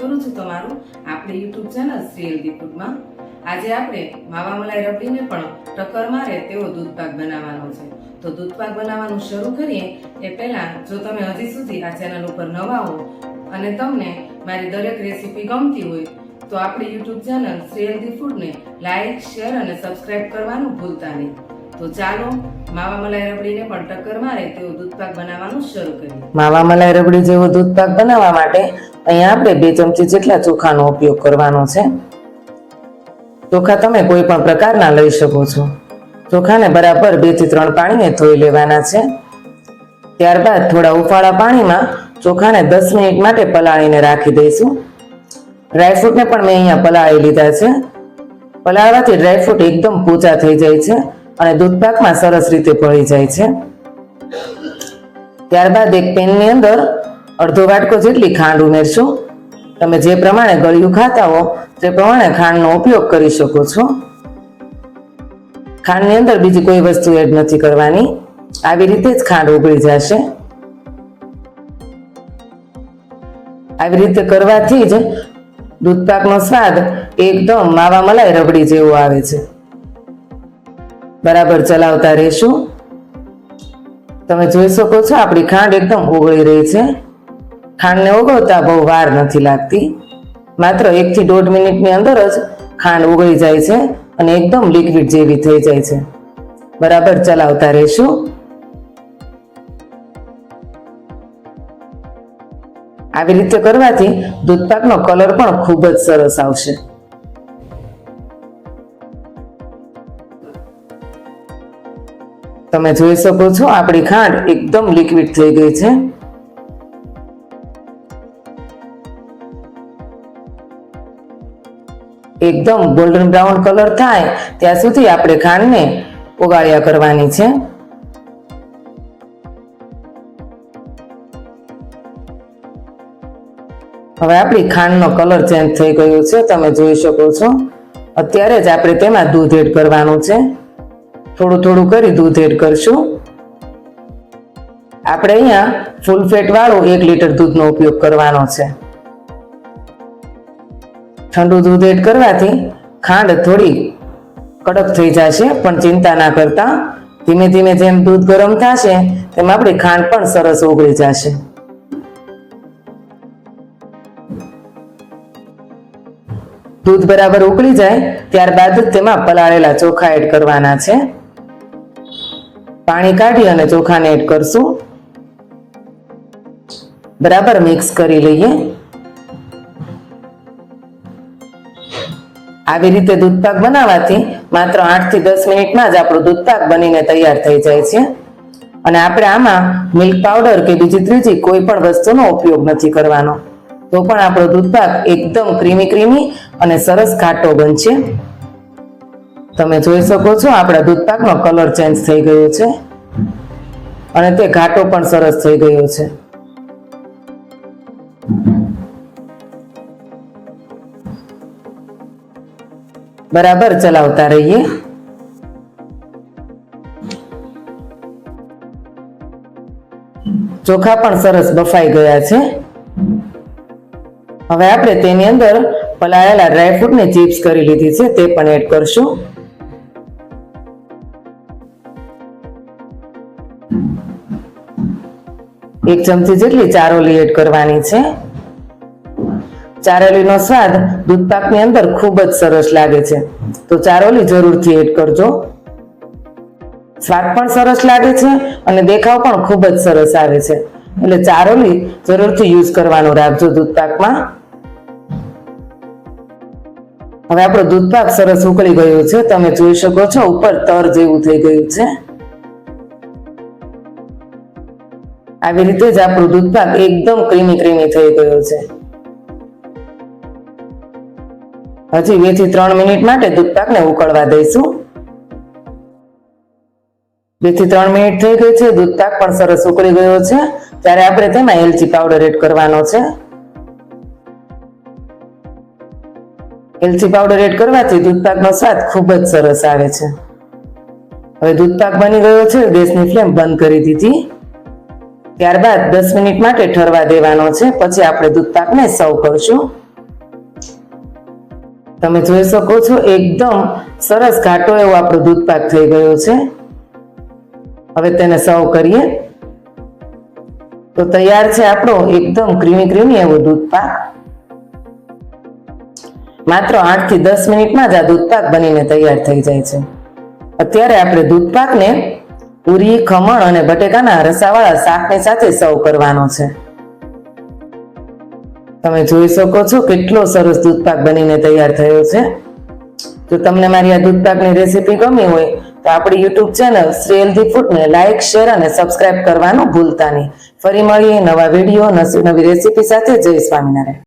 કરું છું તમારું આપણી યુટ્યુબ ચેનલ શ્રી હેલ્ધી ફૂડમાં। આજે આપણે માવા મલાઈ રબડીને પણ ટક્કર મારે તેવો દૂધ પાક બનાવવાનો છે। તો દૂધ પાક બનાવવાનું શરૂ કરીએ એ પહેલા જો તમે હજી સુધી આ ચેનલ ઉપર નવા હો અને તમને મારી દરેક રેસીપી ગમતી હોય તો આપણી યુટ્યુબ ચેનલ શ્રી હેલ્ધી ફૂડને લાઈક, શેર અને સબસ્ક્રાઇબ કરવાનું ભૂલતા નહીં। તો ચાલો માવા મલાઈ રબડીને પણ ટક્કર મારે તેવો દૂધ પાક બનાવવાનું શરૂ કરીએ। માવા મલાઈ રબડી જેવો દૂધ પાક બનાવવા માટે અહીંયા આપણે 2 ચમચી જેટલા ચોખાનો ઉપયોગ કરવાનો છે। ચોખા તમે કોઈ પણ પ્રકારના લઈ શકો છો। ચોખાને બરાબર 2 થી 3 પાણીએ ધોઈ લેવાના છે। ત્યારબાદ થોડા ઉફાળા પાણીમાં ચોખાને 10 મિનિટ માટે પલાળીને રાખી દઈશું। ડ્રાયફ્રૂટને પણ મેં અહીંયા પલાળી લીધા છે। પલાળવાથી ડ્રાયફ્રૂટ એકદમ પોચા થઈ જાય છે અને દૂધ પાકમાં સરસ રીતે ભળી જાય છે। ત્યારબાદ એક પેનની અંદર અડધો વાટકો જેટલી ખાંડ ઉમેરશું। તમે જે પ્રમાણે ગળ્યું ખાતા હો તે પ્રમાણે ખાંડનો ઉપયોગ કરી શકો છો। ખાંડની અંદર બીજી કોઈ વસ્તુ એડ નથી કરવાની, આવી રીતે જ ખાંડ ઓગળી જશે। આવી રીતે કરવાથી જ દૂધ પાકનો સ્વાદ એકદમ માવા મલાઈ રબડી જેવો આવે છે। બરાબર ચલાવતા રહેશું। તમે જોઈ શકો છો આપણી ખાંડ એકદમ ઓગળી રહી છે। ખાંડને ઓગળતા બહુ વાર નથી લાગતી, માત્ર 1 થી 1.5 મિનિટની અંદર જ ખાંડ ઓગળી જાય છે અને એકદમ લિક્વિડ જેવી થઈ જાય છે। બરાબર ચલાવતા રહેશું। આવી રીતે કરવાથી દૂધ પાકનો કલર પણ ખૂબ જ સરસ આવશે। તમે જોઈ શકો છો આપણી ખાંડ એકદમ લિક્વિડ થઈ ગઈ છે। એકદમ ગોલ્ડન બ્રાઉન કલર થાય ત્યાં સુધી આપણે ખાંડને ઓગાળ્યા કરવાની છે। હવે આપણી ખાંડનો કલર ચેન્જ થઈ ગયો છે, તમે જોઈ શકો છો। અત્યારે જ આપણે તેમાં દૂધ એડ કરવાનું છે। થોડું થોડું કરી દૂધ એડ કરશું। આપણે અહીંયા ફૂલ ફેટ વાળું 1 લીટર દૂધનો ઉપયોગ કરવાનો છે। ઠંડુ દૂધ એડ કરવાથી ખાંડ થોડી કડક થઈ જશે, પણ ચિંતા ના કરતા, ધીમે ધીમે જેમ દૂધ ગરમ થશે તેમ આપણી ખાંડ પણ સરસ ઓગળી જશે। દૂધ બરાબર ઉકળી જાય ત્યારબાદ તેમાં પલાળેલા ચોખા એડ કરવાના છે। પાણી કાઢી અને ચોખાને એડ કરશું। બરાબર મિક્સ કરી લઈએ। આવી રીતે દૂધ પાક બનાવવાથી માત્ર 8 થી 10 મિનિટમાં જ આપણો દૂધ પાક બનીને તૈયાર થઈ જાય છે અને આપણે આમાં મિલ્ક પાવડર કે બીજી ત્રીજી કોઈ પણ વસ્તુનો ઉપયોગ નથી કરવાનો, તો પણ આપણો દૂધ પાક એકદમ ક્રીમી અને સરસ ઘાટો બનશે। તમે જોઈ શકો છો આપણા દૂધ પાકનો કલર ચેન્જ થઈ ગયો છે અને તે ઘાટો પણ સરસ થઈ ગયો છે। બરાબર ચલાવતા રહીએ। ચોખા પણ સરસ બફાઈ ગયા છે। હવે આપણે તેની અંદર પલાળેલા ડ્રાયફ્રૂટની ચિપ્સ કરી લીધી છે તે પણ એડ કરશું। એક ચમચી જેટલી ચારોલી એડ કરવાની છે। ચારોલીનો સ્વાદ દૂધ પાકની અંદર ખૂબ જ સરસ લાગે છે, તો ચારોલી જરૂરથી એડ કરજો। સ્વાદ પણ સરસ લાગે છે અને દેખાવ પણ ખૂબ જ સરસ આવે છે, એટલે ચારોલી જરૂરથી યુઝ કરવાનું રાખજો દૂધ પાકમાં। હવે આપણો દૂધ પાક સરસ ઉકળી ગયો છે, તમે જોઈ શકો છો ઉપર તર જેવું થઈ ગયું છે। આવી રીતે જ આપણું દૂધ પાક એકદમ ક્રીમી થઈ ગયો છે। હજી 2 થી 3 મિનિટ માટે દૂધ પાકને ઉકળવા દઈશું। 2 થી 3 મિનિટ થઈ ગઈ છે, દૂધ પાક પણ સરસ ઉકળી ગયો છે। ત્યારે આપણે તેમાં એલચી પાવડર એડ કરવાનો છે। એલચી પાવડર એડ કરવાથી દૂધ પાકનો સ્વાદ ખૂબ જ સરસ આવે છે। હવે દૂધ પાક બની ગયો છે, ગેસની ફ્લેમ બંધ કરી દીધી। ત્યારબાદ 10 મિનિટ માટે ઠરવા દેવાનો છે, પછી આપણે દૂધ પાકને સર્વ કરશું। તમે જોઈ શકો છો એકદમ સરસ ઘાટો એવો આપણો દૂધ પાક થઈ ગયો છે. હવે તેને સર્વ કરીએ. તો તૈયાર છે આપણો એકદમ ક્રીમી એવો દૂધ પાક. માત્ર 8 થી 10 મિનિટમાં જ આ દૂધ પાક બનીને તૈયાર થઈ જાય છે. અત્યારે આપણે દૂધ પાકને પૂરી, ખમણ અને બટેકાના રસાવાળા શાકની સાથે સર્વ કરવાનો છે. તમે જોઈ શકો છો કેટલો સરસ દૂધ પાક બનીને તૈયાર થયો છે. જો તમને મારી આ દૂધ પાકની રેસીપી ગમી હોય તો આપણી યુટ્યુબ ચેનલ શ્રી હેલ્ધી ફૂડને લાઇક, શેર અને સબસ્ક્રાઇબ કરવાનું ભૂલતા નહીં. ફરી મળીએ નવા વિડીયો, નવી રેસીપી સાથે. જય સ્વામિનારાયણ.